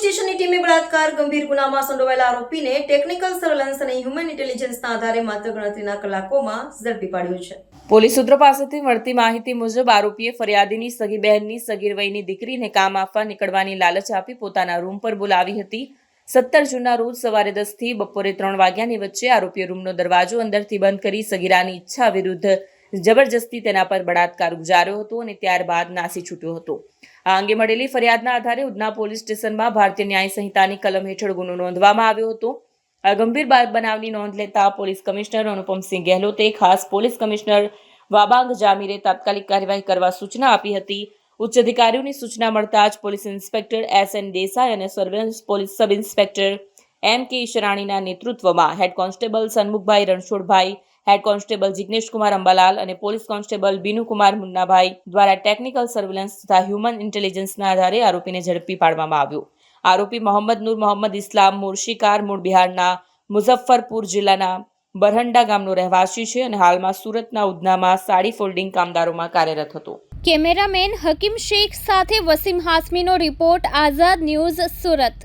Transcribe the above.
સ્ટેશનની ટીમે બળાત્કાર ગંભીર ગુનામાં સંડોવાયેલા આરોપીને ટેકનિકલ સર્વેલન્સ અને હ્યુમન ઇન્ટેલિજન્સના આધારે માત્ર ગણતરીના કલાકોમાં ઝડપી પાડ્યો છે. પોલીસ સૂત્રો પાસેથી મળતી માહિતી મુજબ આરોપીએ ફરિયાદીની સગી બહેનની સગીર વયની દીકરીને કામ આપવા નીકળવાની લાલચ આપી પોતાના રૂમ પર બોલાવી હતી. 17 જૂનના રોજ સવારે 10 થી બપોરે 3 વાગ્યાની વચ્ચે આરોપીએ રૂમનો દરવાજો અંદરથી બંધ કરી સગીરાની ઈચ્છા વિરુદ્ધ જબરજસ્તી તેના પર બળાત્કાર ગુજાર્યો હતો અને ત્યારબાદ નાસી છૂટ્યો હતો. આ અંગે મળેલી ફરિયાદના આધારે ઉધના પોલીસ સ્ટેશનમાં ભારતીય ન્યાય સંહિતાની કલમ હેઠળ ગુનો નોંધવામાં આવ્યો હતો. આ ગંભીર બનાવની નોંધ લેતા પોલીસ કમિશનર અનુપમસિંહ ગેહલોતે ખાસ પોલીસ કમિશનર વાબાંગ જામીરે તાત્કાલિક કાર્યવાહી કરવા સૂચના આપી હતી. ઉચ્ચ અધિકારીઓની સૂચના મળતા જ પોલીસ ઇન્સ્પેક્ટર S.N. દેસાઈ અને surveillance police sub inspector M.K. ઈશરાણીના નેતૃત્વમાં હેડ કોન્સ્ટેબલ સન્મુખભાઈ રણછોડભાઈ, હેડ કોન્સ્ટેબલ જિગ્નેશકુમાર અંબાલાલ અને પોલીસ કોન્સ્ટેબલ બીનુકુમાર મુન્નાભાઈ દ્વારા ટેકનિકલ સર્વેલન્સ તથા હ્યુમન ઇન્ટેલિજન્સના આધારે આરોપીને ઝડપી પાડવામાં આવ્યો. આરોપી મોહમ્મદ નૂર મોહમ્મદ ઇસ્લામ મુર્શિકાર મૂળ બિહારના મુઝફ્ફરપુર જિલ્લાના બરહંડા ગામનો રહેવાસી છે અને હાલમાં સુરતના ઉધનામાં સાડી ફોલ્ડિંગ કામદારોમાં કાર્યરત હતો. કેમેરામેન હકીમ શેખ સાથે વસીમ હાસમીનો રિપોર્ટ, આઝાદ ન્યૂઝ, સુરત.